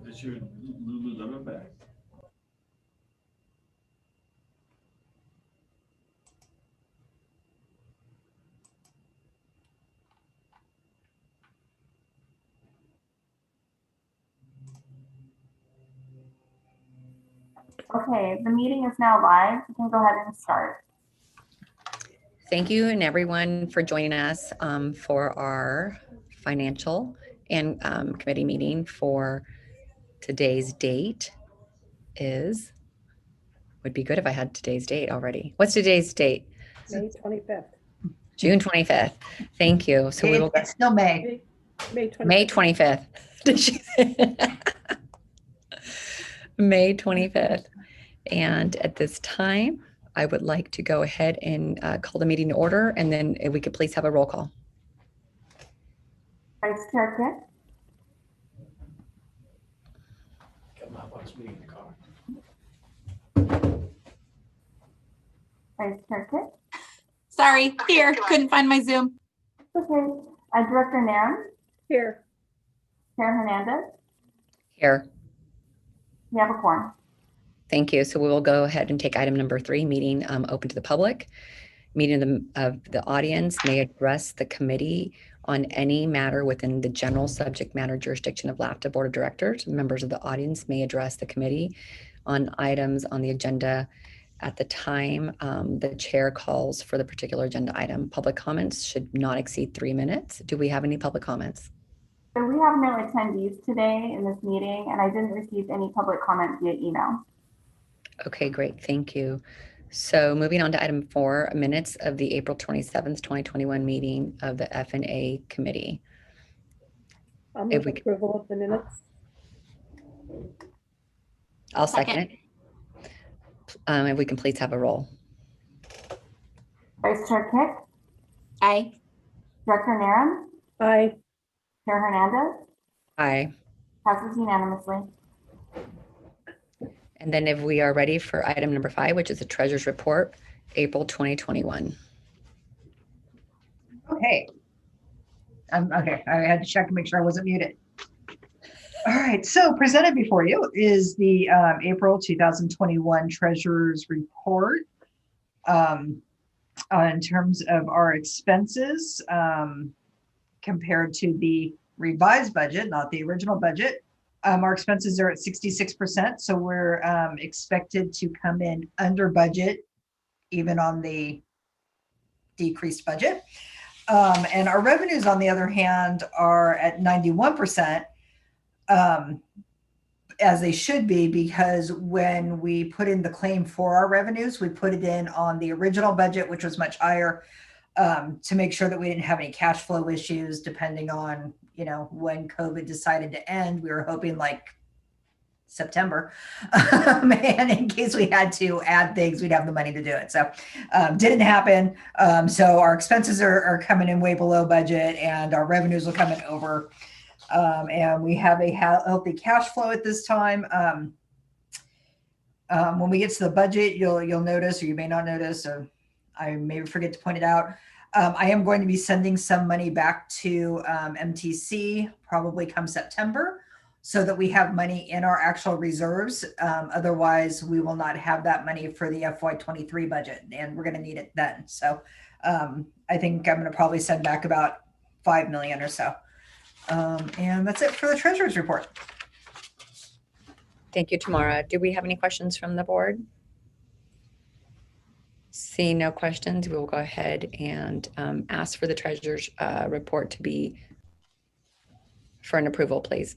Is your Lululemon bag? Okay, the meeting is now live. You can go ahead and start. Thank you and everyone for joining us for our financial and committee meeting for today's date would be good if I had today's date already. What's today's date? May 25th. June 25th. Thank you. So we will It's still May. May 25th. Did she say? May 25th. And at this time, I would like to go ahead and call the meeting to order, and then if we could please have a roll call. Vice Chair Kitt, Got my box meeting in the car. Vice Chair Kitt. Sorry, here, couldn't find my Zoom. Okay, Director Nairn, Here. Chair Hernandez, Here. we have a quorum. Thank you. So we will go ahead and take item number 3, meeting open to the public. Meeting of the audience may address the committee on any matter within the general subject matter jurisdiction of LAFTA Board of Directors. Members of the audience may address the committee on items on the agenda at the time the chair calls for the particular agenda item. Public comments should not exceed 3 minutes. Do we have any public comments? So we have no attendees today in this meeting, and I didn't receive any public comment via email. Okay, great. Thank you. So moving on to item 4, minutes of the April 27th, 2021 meeting of the F&A committee. I'll If move we could- approval of the minutes. I'll second Second. it. If we can please have a roll. Vice Chair Kitt, Aye. Director Nairn, Aye. Chair Hernandez, Aye. passes unanimously. And then if we are ready for item number 5, which is the treasurer's report, April 2021. Okay. Okay, I had to check to make sure I wasn't muted. All right, so presented before you is the April 2021 Treasurer's Report. In terms of our expenses, compared to the revised budget, not the original budget, our expenses are at 66%, so we're expected to come in under budget, even on the decreased budget. And our revenues, on the other hand, are at 91%, as they should be, because when we put in the claim for our revenues, we put it in on the original budget, which was much higher, to make sure that we didn't have any cash flow issues depending on, you know, when COVID decided to end. We were hoping like September, and in case we had to add things, we'd have the money to do it. So didn't happen. So our expenses are coming in way below budget, and our revenues will come in over. And we have a healthy cash flow at this time. When we get to the budget, you'll notice, or you may not notice, or I may forget to point it out, I am going to be sending some money back to MTC probably come September, so that we have money in our actual reserves. Otherwise, we will not have that money for the FY23 budget, and we're going to need it then. So I think I'm going to probably send back about 5 million or so. And that's it for the treasurer's report. Thank you, Tamara. Do we have any questions from the board? Seeing no questions, we will go ahead and ask for the treasurer's report to be for an approval, please.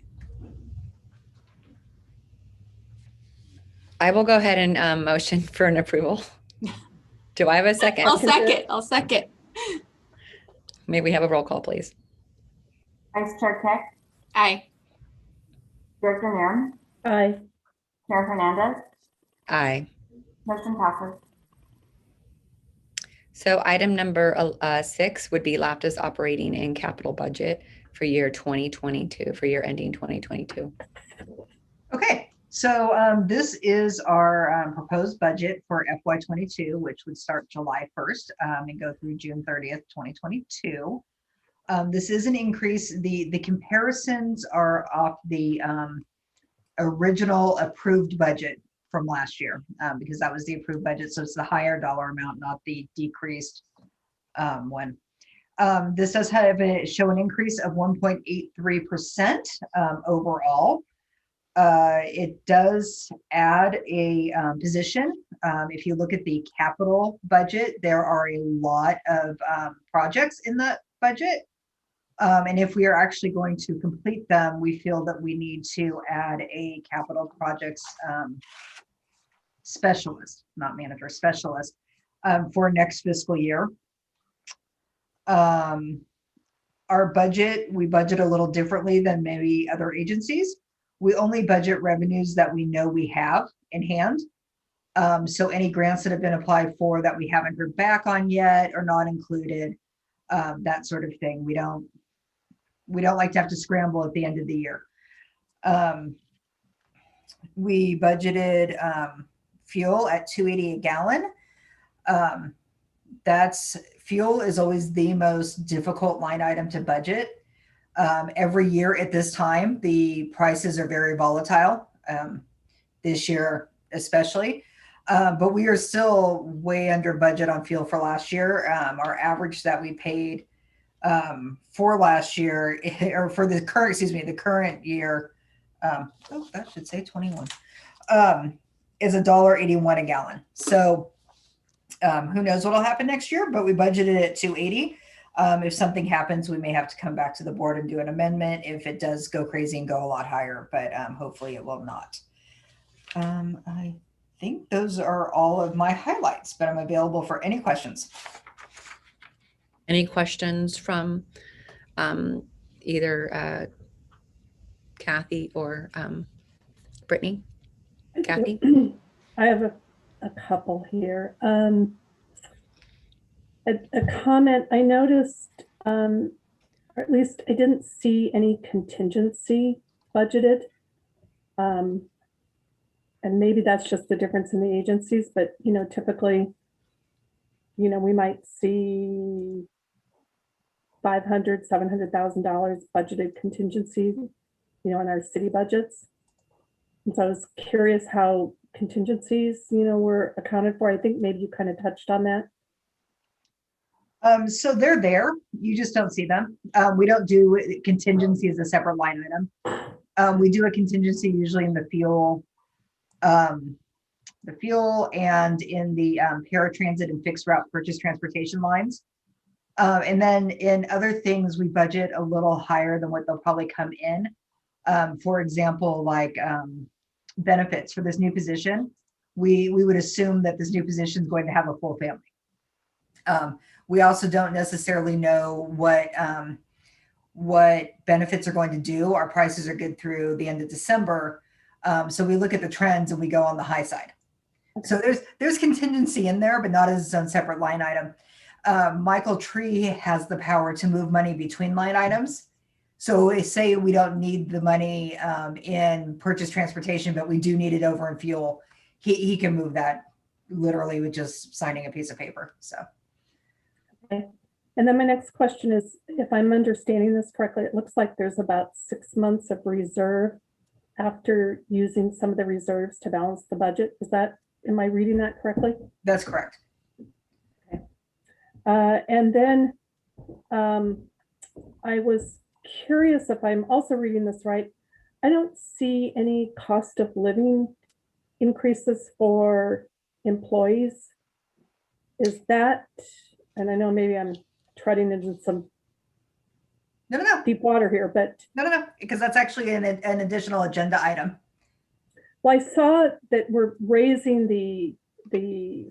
I will go ahead and motion for an approval. Do I have a second? I'll second. May we have a roll call, please? Vice Chair Kitt, Aye. Director Nairn, Aye. Chair Hernandez, Aye. motion passes. So item number 6 would be LAFTA's operating and capital budget for year 2022, for year ending 2022. Okay, so this is our proposed budget for FY22, which would start July 1st and go through June 30th, 2022. This is an increase. The comparisons are off the original approved budget from last year, because that was the approved budget. So it's the higher dollar amount, not the decreased one. This does show an increase of 1.83% overall. It does add a position. If you look at the capital budget, there are a lot of projects in the budget. And if we are actually going to complete them, we feel that we need to add a capital projects specialist, not manager, specialist, for next fiscal year. Our budget, we budget a little differently than maybe other agencies. We only budget revenues that we know we have in hand. So any grants that have been applied for that we haven't heard back on yet are not included, that sort of thing. We don't like to have to scramble at the end of the year. We budgeted fuel at $2.80 a gallon. Fuel is always the most difficult line item to budget. Every year at this time, the prices are very volatile, this year especially. But we are still way under budget on fuel for last year. Our average that we paid for last year, or for the current year, that should say 21, is $1.81 a gallon. So who knows what'll happen next year, but we budgeted at $2.80. If something happens, we may have to come back to the board and do an amendment if it does go crazy and go a lot higher, but hopefully it will not. I think those are all of my highlights, but I'm available for any questions. Any questions from either Kathy or Brittany? Kathy? I have a couple here. A comment, I noticed, or at least I didn't see any contingency budgeted. And maybe that's just the difference in the agencies, but typically, we might see $500,000, $700,000 budgeted contingency, in our city budgets. And so I was curious how contingencies, were accounted for. I think maybe you kind of touched on that. So they're there, you just don't see them. We don't do contingency as a separate line item. We do a contingency usually in the fuel and in the paratransit and fixed route purchase transportation lines. And then in other things, we budget a little higher than what they'll probably come in. For example, like benefits for this new position, we would assume that this new position is going to have a full family. We also don't necessarily know what benefits are going to do. Our prices are good through the end of December. So we look at the trends and we go on the high side. So there's contingency in there, but not as its own separate line item. Michael Tree has the power to move money between line items. So we say we don't need the money in purchase transportation, but we do need it over in fuel. He can move that literally with just signing a piece of paper. So. Okay. And then my next question is, if I'm understanding this correctly, it looks like there's about 6 months of reserve after using some of the reserves to balance the budget. Am I reading that correctly? That's correct. Okay. And then I was curious if I'm also reading this right. I don't see any cost of living increases for employees. Is that, and I know maybe I'm treading into some No, deep water here, but no, because that's actually an additional agenda item. well, I saw that we're raising the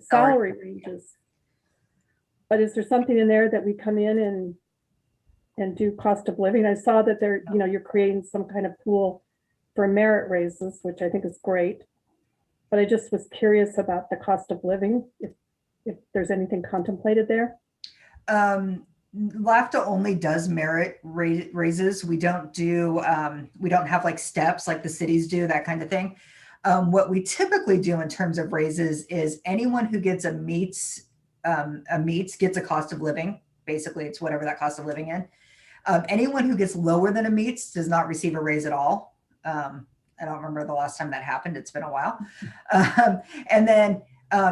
salary ranges. But is there something in there that we come in and do cost of living? I saw that there, you're creating some kind of pool for merit raises, which I think is great. But I just was curious about the cost of living, if there's anything contemplated there. LAFTA only does merit raises. We don't have like steps like the cities do, that kind of thing. What we typically do in terms of raises is anyone who gets a meets gets a cost of living. Basically, it's whatever that cost of living in. Anyone who gets lower than a meets does not receive a raise at all. I don't remember the last time that happened. It's been a while. And then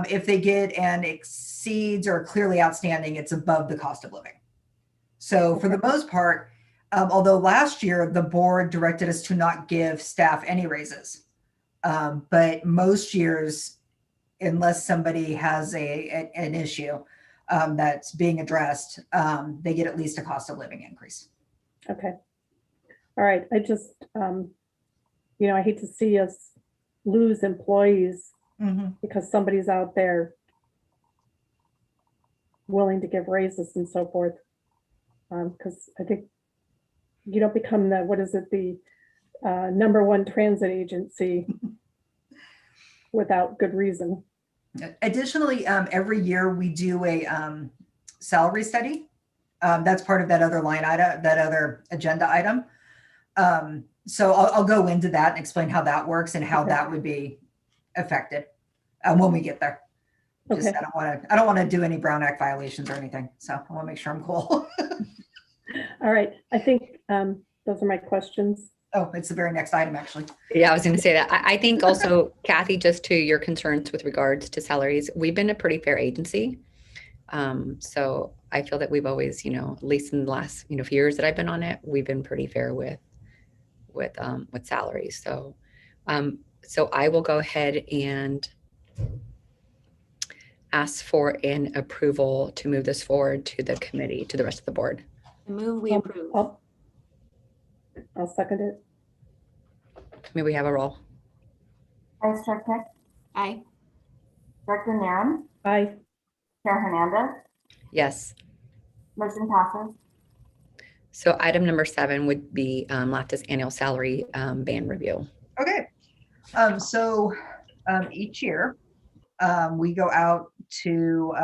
if they get and exceeds or clearly outstanding, it's above the cost of living. So for the most part, although last year the board directed us to not give staff any raises, but most years, unless somebody has an issue that's being addressed, they get at least a cost of living increase. Okay. All right. I just, I hate to see us lose employees because somebody's out there willing to give raises and so forth. Because I think you don't become the, the #1 transit agency without good reason. Additionally, every year we do a salary study. That's part of that other line item, that other agenda item. So I'll go into that and explain how that works and how that would be affected when we get there. Just, Okay. I don't want to do any Brown Act violations or anything. So I want to make sure I'm cool. All right. I think those are my questions. Oh, it's the very next item, actually. Yeah, I was going to say that. I think also, Kathy, just to your concerns with regards to salaries, we've been a pretty fair agency. So I feel that we've always, at least in the last, few years that I've been on it, we've been pretty fair with salaries. So, so I will go ahead and ask for an approval to move this forward to the committee, to the rest of the board. I move we approve. I'll second it. May we have a roll? Vice Chair Pick, Aye. Director Narum, Aye. Chair Hernandez, Yes. motion passes. So item number 7 would be LAFTA's annual salary band review. Okay. So each year we go out to,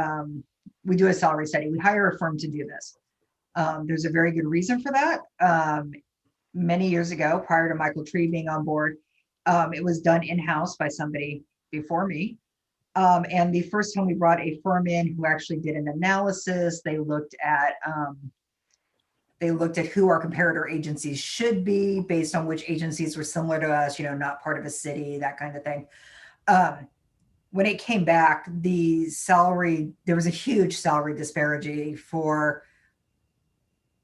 we do a salary study. We hire a firm to do this. There's a very good reason for that. Many years ago, prior to Michael Tree being on board, it was done in-house by somebody before me. And the first time we brought a firm in who actually did an analysis, they looked at who our comparator agencies should be based on which agencies were similar to us, not part of a city, that kind of thing. When it came back, there was a huge salary disparity for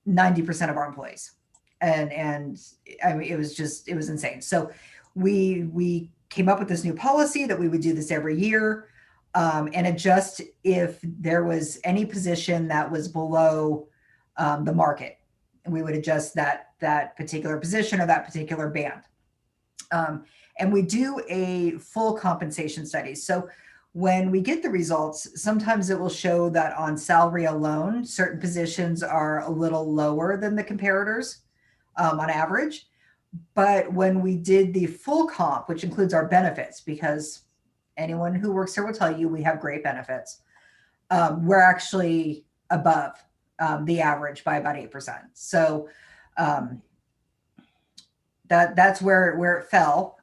90% of our employees. And I mean, it was insane. So we came up with this new policy that we would do this every year and adjust if there was any position that was below the market. And we would adjust that particular position or that particular band. And we do a full compensation study. So when we get the results, sometimes it will show that on salary alone, certain positions are a little lower than the comparators on average. But when we did the full comp, which includes our benefits, because anyone who works here will tell you we have great benefits, we're actually above the average by about 8%. So that's where it fell.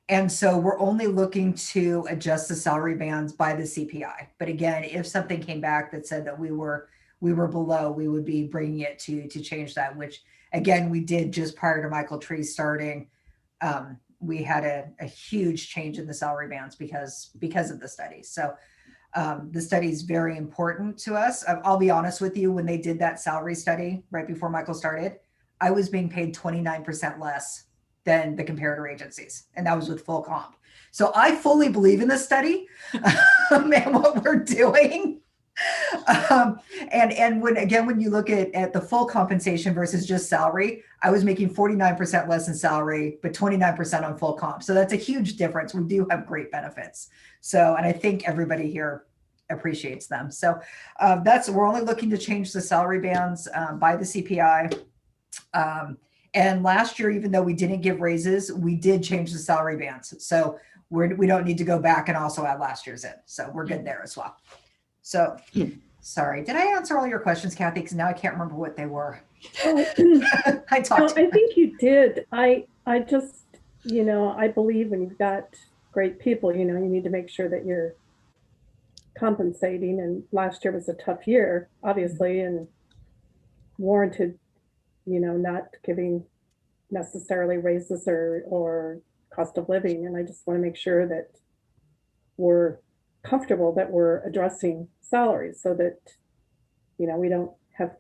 And so we're only looking to adjust the salary bands by the CPI. But again, if something came back that said that we were below, we would be bringing it to change that, which again, we did just prior to Michael Tree starting. We had a huge change in the salary bands because of the study. So the study is very important to us. I'll be honest with you, when they did that salary study right before Michael started, I was being paid 29% less than the comparator agencies. And that was with full comp. So I fully believe in this study and what we're doing. And when you look at the full compensation versus just salary, I was making 49% less in salary, but 29% on full comp. So that's a huge difference. We do have great benefits. So, and I think everybody here appreciates them. So we're only looking to change the salary bands by the CPI. And last year, even though we didn't give raises, we did change the salary bands. So we don't need to go back and also add last year's in. So we're good there as well. So sorry, did I answer all your questions, Kathy? Because now I can't remember what they were. I talked. No, I think you did. I just, I believe when you've got great people, you need to make sure that you're compensating. And last year was a tough year, obviously, and warranted, not giving necessarily raises or cost of living. And I just want to make sure that we're comfortable that we're addressing salaries so that, you know, we don't have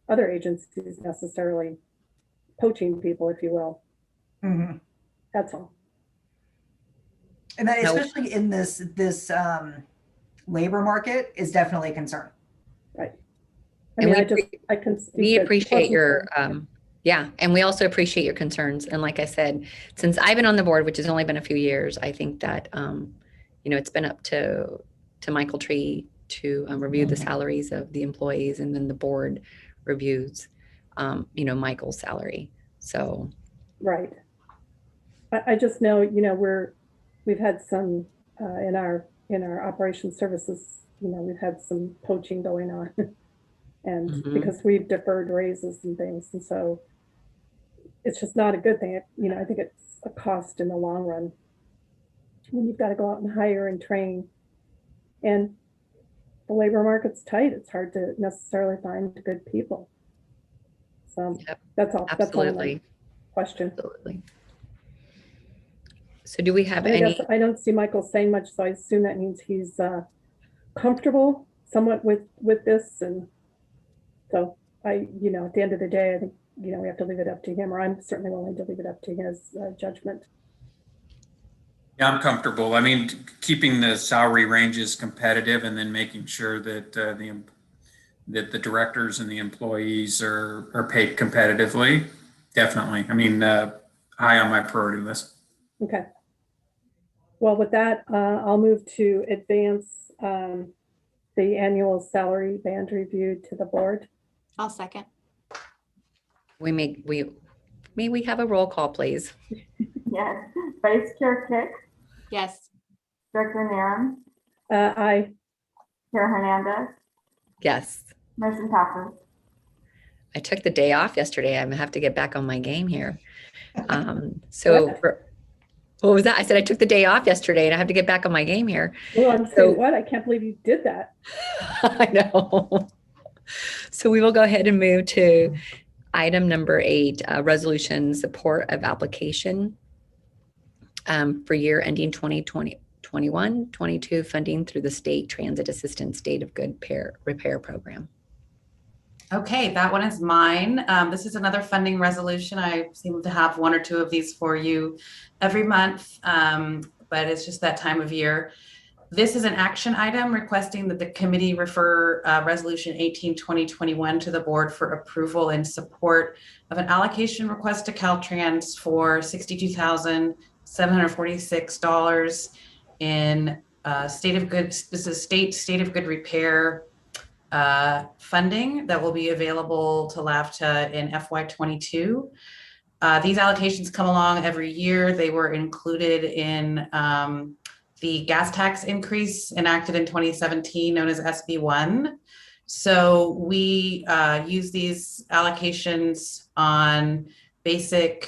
other agencies necessarily poaching people, if you will. Mhm. That's all. And that, No. especially in this labor market, is definitely a concern. Right. And we I can speak. We that appreciate your, pleasantly. yeah, and we also appreciate your concerns. And like I said, since I've been on the board, which has only been a few years, I think that, you know, it's been up to Michael Tree to review the salaries of the employees, and then the board reviews, you know, Michael's salary. So, Right. I just know, you know, we've had some in our operations services, you know, we've had some poaching going on. And Mhm. because we've deferred raises and things, and so it's just not a good thing. You know, I think it's a cost in the long run when you've got to go out and hire and train, and the labor market's tight. It's hard to necessarily find good people. So Yep, that's all. That's all my absolutely, question. absolutely. So do we have I any? guess I don't see Michael saying much, so I assume that means he's comfortable somewhat with this, and so you know, at the end of the day, I think, you know, we have to leave it up to him, or I'm certainly willing to leave it up to his judgment. Yeah, I'm comfortable. I mean, keeping the salary ranges competitive, and then making sure that the directors and the employees are paid competitively. Definitely. I mean, high on my priority list. Okay. Well, with that, I'll move to advance the annual salary band review to the board. I'll second. May we have a roll call, please? Yes. Vice Chair Kick, Yes. Director Narum, Aye. Chair Hernandez, Yes. motion passes. I took the day off yesterday. I'm gonna have to get back on my game here. So what was that? I said I took the day off yesterday and I have to get back on my game here. Well, I'm So- saying, what? I can't believe you did that. I know. So we will go ahead and move to item number 8, resolution support of application for year ending 2021-22 funding through the State Transit Assistance State of Good Repair Program. Okay, that one is mine. This is another funding resolution. I seem to have one or two of these for you every month, but it's just that time of year. This is an action item requesting that the committee refer Resolution 18-2021 to the board for approval in support of an allocation request to Caltrans for $62,746 in state of good repair funding that will be available to LAFTA in FY22. These allocations come along every year. They were included in the gas tax increase enacted in 2017, known as SB1. So we use these allocations on basic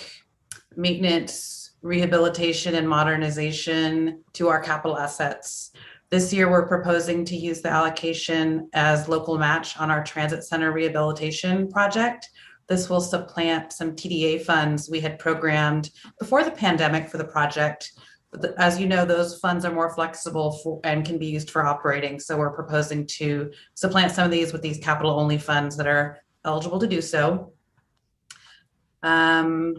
maintenance, rehabilitation, and modernization to our capital assets. This year, we're proposing to use the allocation as local match on our transit center rehabilitation project. This will supplant some TDA funds we had programmed before the pandemic for the project. As you know, those funds are more flexible and can be used for operating. So we're proposing to supplant some of these with these capital only funds that are eligible to do so. That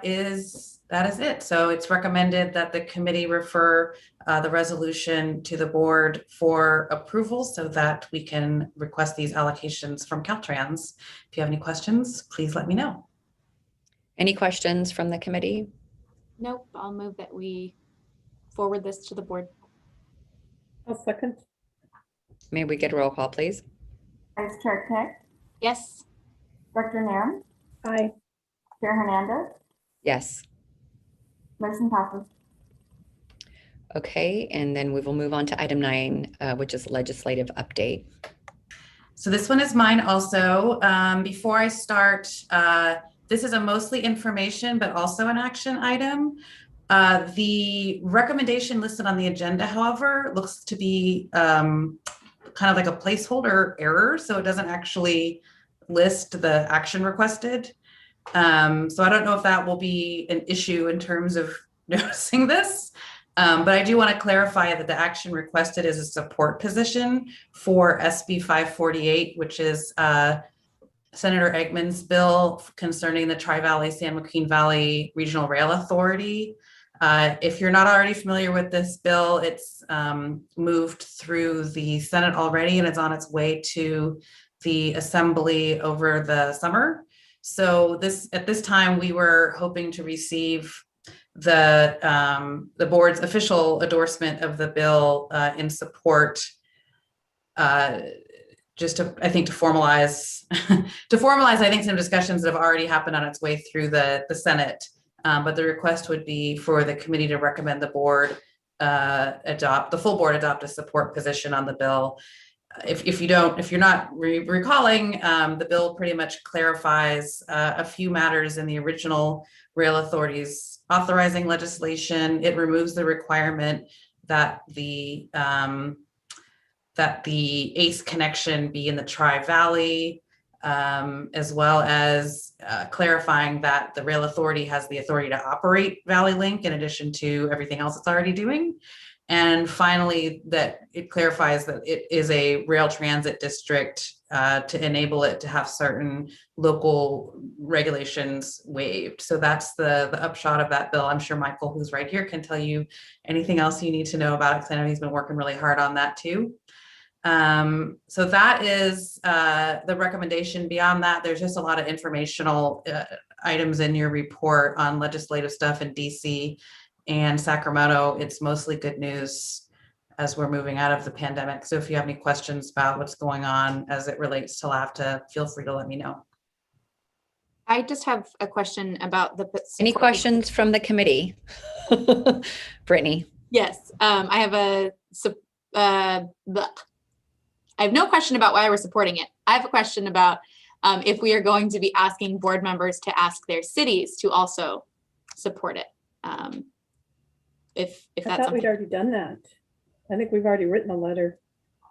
is it. So it's recommended that the committee refer the resolution to the board for approval so that we can request these allocations from Caltrans. If you have any questions, please let me know. Any questions from the committee? Nope. I'll move that we forward this to the board. I'll second. May we get a roll call, please? Vice Chair Kick, Yes. Director Narum, Aye. Chair Hernandez, Yes. motion passes. Okay, and then we will move on to item 9, which is legislative update. So this one is mine also. Before I start, this is a mostly information, but also an action item. The recommendation listed on the agenda, however, looks to be kind of like a placeholder error. So it doesn't actually list the action requested. So I don't know if that will be an issue in terms of noticing this. But I do want to clarify that the action requested is a support position for SB 548, which is Senator Eggman's bill concerning the Tri-Valley San Joaquin Valley Regional Rail Authority. If you're not already familiar with this bill, it's moved through the Senate already and it's on its way to the Assembly over the summer. So at this time, we were hoping to receive the board's official endorsement of the bill in support, just to, I think, to formalize, I think some discussions that have already happened on its way through the Senate. But the request would be for the committee to recommend the board the full board adopt a support position on the bill. If you're not recalling, the bill pretty much clarifies a few matters in the original rail authority's authorizing legislation. It removes the requirement that the ACE connection be in the Tri-Valley, as well as clarifying that the rail authority has the authority to operate Valley Link in addition to everything else it's already doing. And finally, that it clarifies that it is a rail transit district to enable it to have certain local regulations waived. So that's the upshot of that bill. I'm sure Michael, who's right here, can tell you anything else you need to know about it, because I know he's been working really hard on that too. So that is the recommendation. Beyond that, there's just a lot of informational items in your report on legislative stuff in DC and Sacramento. It's mostly good news as we're moving out of the pandemic. So if you have any questions about what's going on as it relates to LAFTA, feel free to let me know. I just have a question about the. Any questions from the committee? Brittany? Yes, I have no question about why we're supporting it. I have a question about if we are going to be asking board members to ask their cities to also support it. If I that's thought we'd something. already done that. I think we've already written a letter.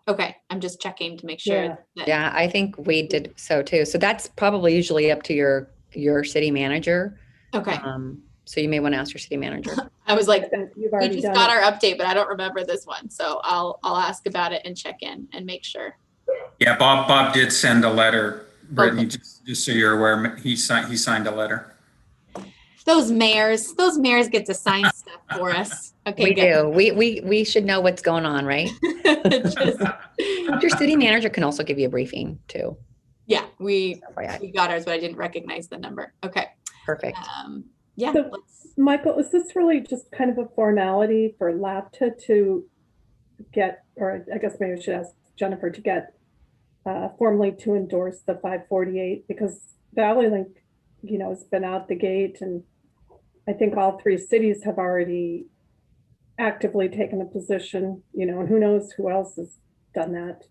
Okay, I'm just checking to make sure. Yeah. That, Yeah, I think we did so too. So that's probably usually up to your city manager. okay, So you may want to ask your city manager. I was like, And you've we already just done got it. our update, but I don't remember this one. So I'll ask about it and check in and make sure. Yeah, Bob did send a letter, Brittany, Okay. just so you're aware, he signed a letter. Those mayors get to sign stuff for us. Okay, We good. do. We should know what's going on, right? Just- Your city manager can also give you a briefing too. yeah, we FYI. got ours, but I didn't recognize the number. Okay. Perfect. Yeah. So- let's- Michael, is this really just kind of a formality for LAFTA to get, or I guess maybe I should ask Jennifer to get formally to endorse the 548, because Valley Link, has been out the gate, and I think all three cities have already actively taken a position, and who knows who else has done that.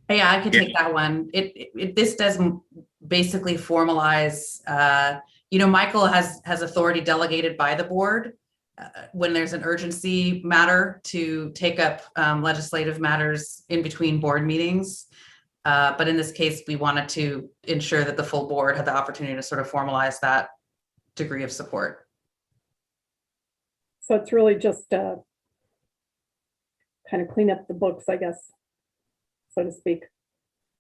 Yeah, I can take that one. This does basically formalize, Michael has authority delegated by the board when there's an urgency matter to take up legislative matters in between board meetings. But in this case, we wanted to ensure that the full board had the opportunity to sort of formalize that degree of support. So it's really just kind of clean up the books, I guess, so to speak.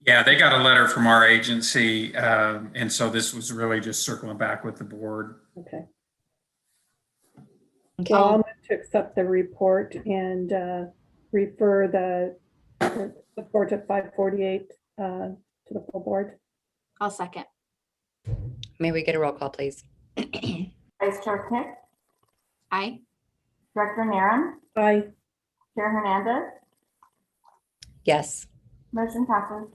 Yeah, they got a letter from our agency, and so this was really just circling back with the board. Okay. Okay. Well, I'll move to accept the report and refer the report of 548 to the full board. I'll second. May we get a roll call, please? Vice Chair Kick, Aye. Director Narum, Aye. Chair Hernandez, Yes. motion passes.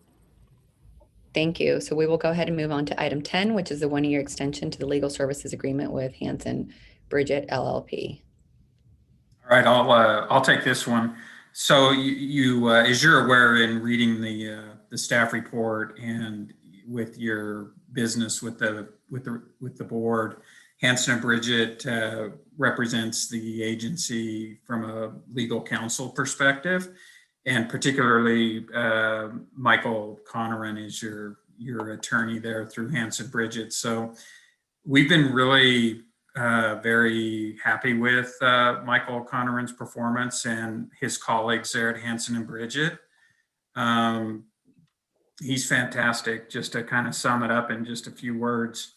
Thank you. So we will go ahead and move on to item 10, which is the one-year extension to the legal services agreement with Hanson Bridget LLP. All right, I'll take this one. So you as you're aware in reading the staff report and with your business with the board, Hanson and Bridget represents the agency from a legal counsel perspective. and particularly Michael Conneran is your attorney there through Hanson Bridget. So we've been really very happy with Michael Conneran's performance and his colleagues there at Hanson and Bridget. He's fantastic, just to kind of sum it up in just a few words.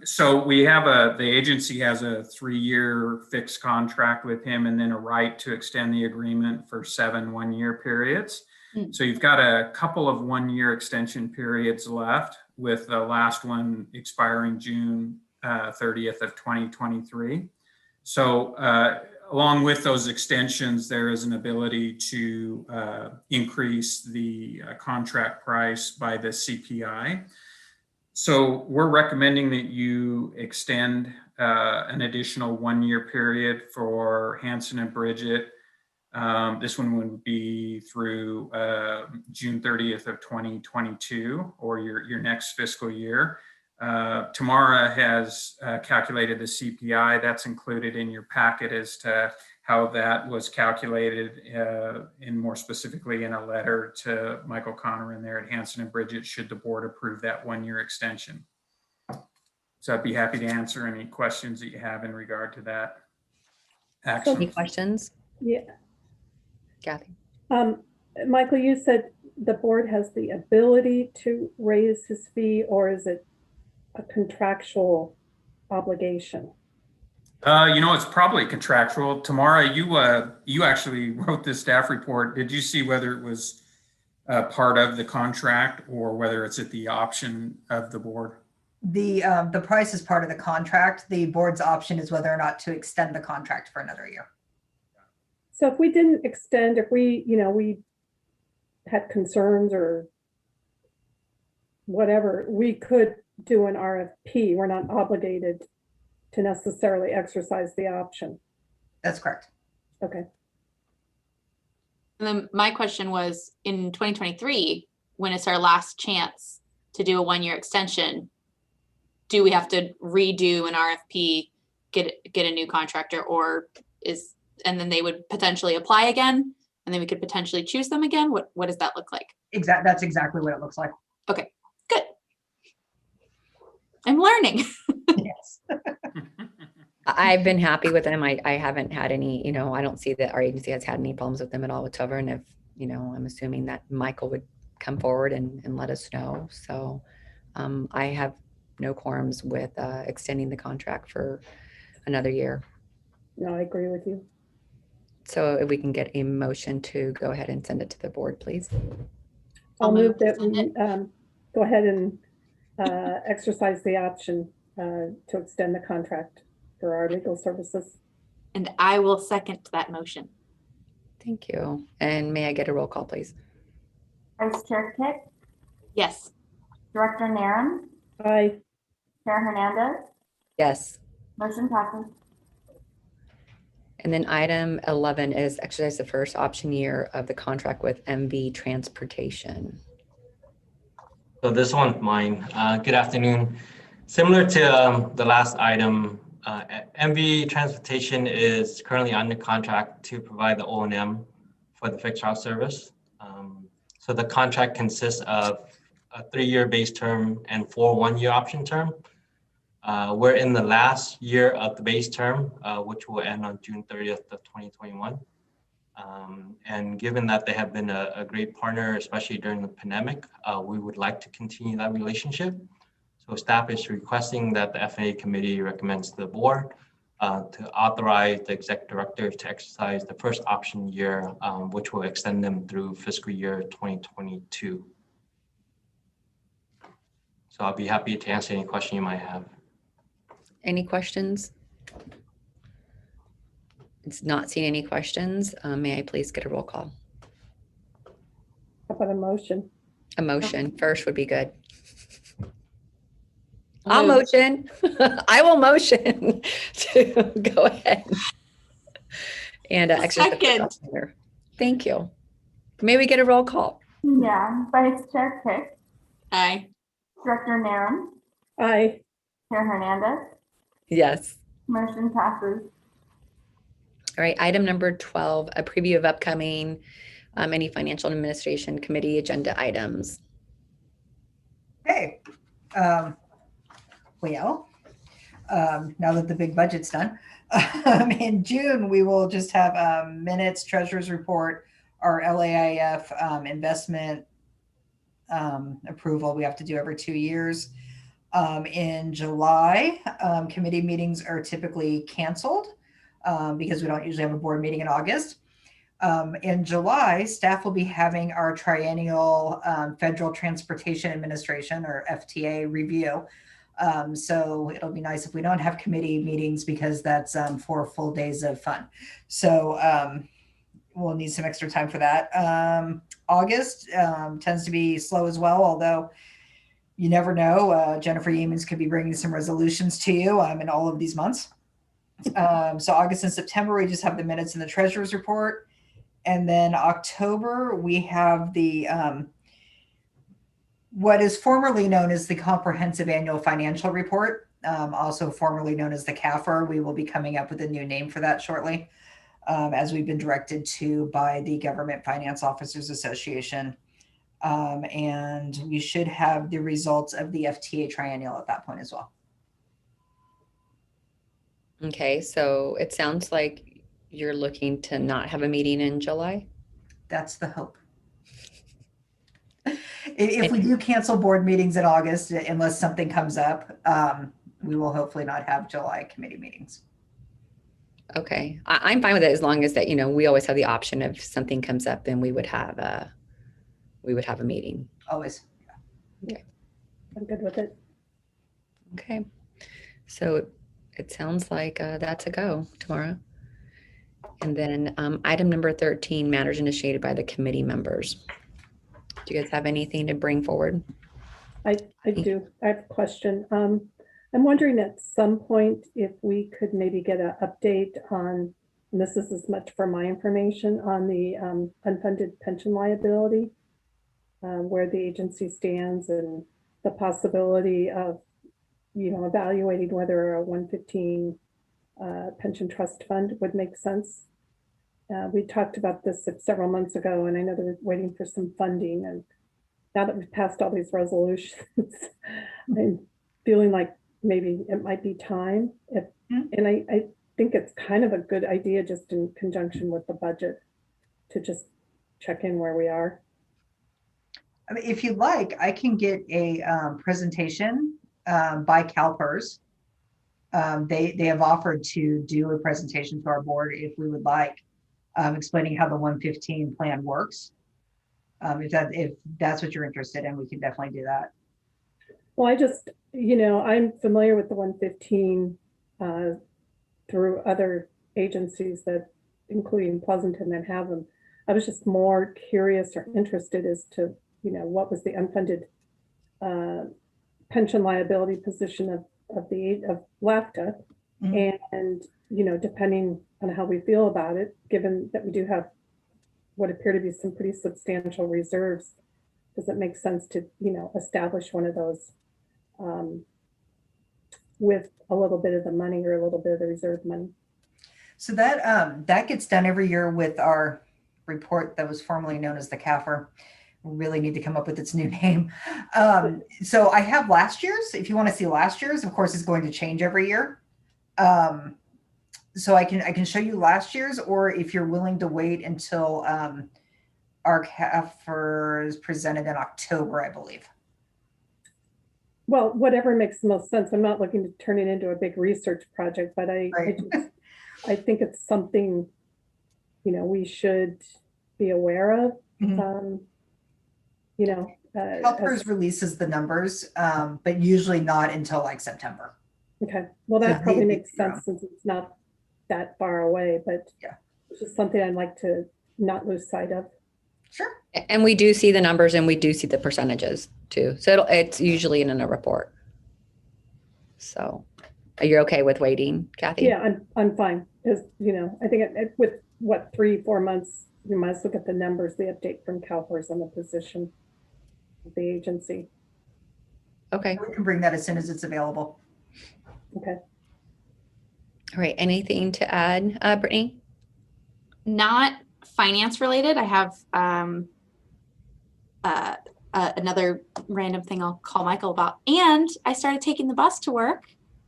So we have the agency has a 3-year fixed contract with him and then a right to extend the agreement for 7 one-year periods. So you've got a couple of 1-year extension periods left, with the last one expiring June 30th of 2023. So along with those extensions, there is an ability to increase the contract price by the CPI. So we're recommending that you extend an additional 1-year period for Hanson and Bridget. This one would be through June 30th of 2022, or your next fiscal year. Tamara has calculated the CPI. That's included in your packet as to how that was calculated, and more specifically in a letter to Michael Conneran there at Hanson and Bridget, should the board approve that 1-year extension. So I'd be happy to answer any questions that you have in regard to that action. Any questions, Yeah. Kathy? Michael, you said the board has the ability to raise his fee, or is it a contractual obligation? It's probably contractual. Tamara, you actually wrote this staff report. Did you see whether it was part of the contract or whether it's at the option of the board? The price is part of the contract. The board's option is whether or not to extend the contract for another year. So if we didn't extend, if we had concerns or whatever, we could do an RFP. We're not obligated to necessarily exercise the option. That's correct. Okay. And then my question was, in 2023, when it's our last chance to do a 1-year extension, do we have to redo an RFP, get a new contractor, and then they would potentially apply again, and then we could potentially choose them again? What does that look like? That's exactly what it looks like. Okay, good. I'm learning. Yes. I've been happy with them. I haven't had any, I don't see that our agency has had any problems with them at all whatsoever. And if, I'm assuming that Michael would come forward and let us know. So I have no quorums with extending the contract for another year. No, I agree with you. So if we can get a motion to go ahead and send it to the board, please. I'll move that we go ahead and exercise the option to extend the contract for our legal services. And I will second that motion. Thank you. And may I get a roll call, please? Vice Chair Kick, Yes. Director Naren, Aye. Chair Hernandez, Yes. motion passes. And then item 11 is exercise the first option year of the contract with MV Transportation. So this one's mine. Good afternoon. Similar to the last item, MV Transportation is currently under contract to provide the O&M for the fixed route service. So the contract consists of a 3-year base term and 4 1-year option term. We're in the last year of the base term, which will end on June 30th of 2021. And given that they have been a great partner, especially during the pandemic, we would like to continue that relationship. So staff is requesting that the F&A committee recommends to the board to authorize the executive director to exercise the first option year, which will extend them through fiscal year 2022. So I'll be happy to answer any question you might have. Any questions? It's not seeing any questions. May I please get a roll call? How about a motion? A motion first would be good. I'll motion. I will motion to go ahead and exercise the first option here. Thank you. May we get a roll call? Yeah, Vice Chair Kick, Aye. Director Naren, Aye. Chair Hernandez, Yes. motion passes. All right, item number 12, a preview of upcoming Any financial administration committee agenda items? Okay. Well, now that the big budget's done, in June, we will just have minutes, treasurer's report, our LAIF investment approval we have to do every 2 years. In July, committee meetings are typically canceled because we don't usually have a board meeting in August. In July, staff will be having our triennial Federal Transportation Administration or FTA review. So it'll be nice if we don't have committee meetings because that's 4 full days of fun. So we'll need some extra time for that. August tends to be slow as well, although you never know. Jennifer Yeamans could be bringing some resolutions to you in all of these months. So August and September, we just have the minutes and the treasurer's report. And then October, we have the what is formerly known as the Comprehensive Annual Financial Report, also formerly known as the CAFR. We will be coming up with a new name for that shortly, as we've been directed to by the Government Finance Officers Association. And we should have the results of the FTA triennial at that point as well. Okay, so it sounds like you're looking to not have a meeting in July? That's the hope. If we do cancel board meetings in August, unless something comes up, we will hopefully not have July committee meetings. Okay, I'm fine with it as long as that, you know, we always have the option if something comes up, then we would have a meeting. Always. I'm good with it. Okay, so it sounds like that's a go tomorrow. And then item number 13, matters initiated by the committee members. Do you guys have anything to bring forward? I do. I have a question. I'm wondering at some point if we could maybe get an update on, and this is as much for my information, on the unfunded pension liability, where the agency stands and the possibility of, you know, evaluating whether a 115 pension trust fund would make sense. We talked about this several months ago, and I know they're waiting for some funding. And now that we've passed all these resolutions, I'm feeling like maybe it might be time. And I think it's kind of a good idea, just in conjunction with the budget, to just check in where we are. I mean, if you'd like, I can get a presentation by CalPERS. They have offered to do a presentation to our board if we would like, explaining how the 115 plan works. If that's what you're interested in, we can definitely do that. Well, I just, you know, I'm familiar with the 115 through other agencies that, including Pleasanton, that have them. I was just more curious or interested as to, you know, what was the unfunded pension liability position of LAFTA. Mm-hmm. And, you know, depending on how we feel about it, given that we do have what appear to be some pretty substantial reserves, does it make sense to, you know, establish one of those with a little bit of the money or a little bit of the reserve money? So that gets done every year with our report that was formerly known as the CAFR. We really need to come up with its new name. So I have last year's. If you want to see last year's, of course, it's going to change every year. So I can show you last year's, or if you're willing to wait until our CAFR is presented in October, I believe. Well, whatever makes the most sense. I'm not looking to turn it into a big research project, but I think it's something, you know, we should be aware of. Mm-hmm. You know, CalPERS releases the numbers, but usually not until like September. Okay, well, that probably makes sense since it's not that far away, but yeah, it's just something I'd like to not lose sight of. Sure. And we do see the numbers and we do see the percentages too. So it's usually in a report. So are you okay with waiting, Kathy? Yeah, I'm fine. Because, you know, I think with what, 3-4 months, you might look at the numbers, the update from CalPERS on the position of the agency. Okay. We can bring that as soon as it's available. Okay. All right. Anything to add, Brittany? Not finance related. I have another random thing I'll call Michael about. And I started taking the bus to work.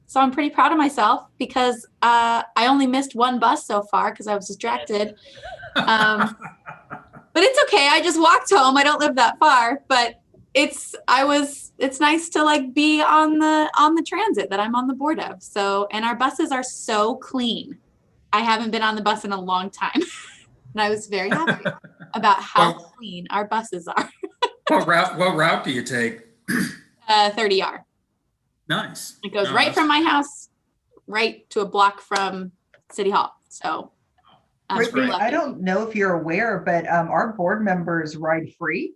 So I'm pretty proud of myself because I only missed one bus so far because I was distracted. But it's okay. I just walked home. I don't live that far, but it's nice to like be on the transit that I'm on the board of. So, and our buses are so clean. I haven't been on the bus in a long time. And I was very happy about how clean our buses are. What route do you take? 30R. Nice. It goes right from my house, right to a block from City Hall. So I'm Brittany, pretty lucky. I don't know if you're aware, but our board members ride free.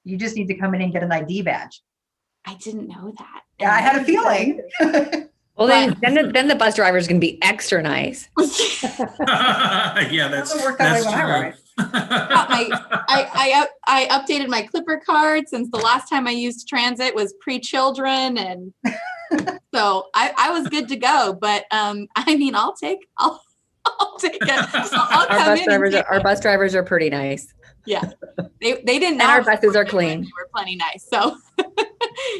You just need to come in and get an ID badge. I didn't know that. Yeah, I had a feeling. Well, then the bus driver is going to be extra nice. Yeah, Doesn't work that way when I ride. I updated my Clipper card since the last time I used transit was pre-children, and so I was good to go. But I mean, I'll take it. So Our bus drivers are pretty nice. Yeah, they didn't know. And our buses are clean. They were plenty nice. So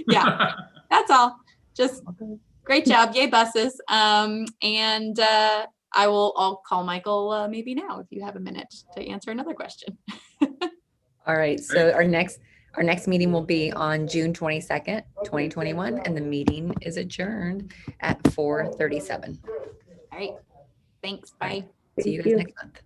yeah, that's all. Just great job, yay buses. I'll call Michael maybe now if you have a minute to answer another question. All right. So our next meeting will be on June 22nd, 2021, and the meeting is adjourned at 4:37. All right. Thanks. Bye. See you Thank guys you. next month.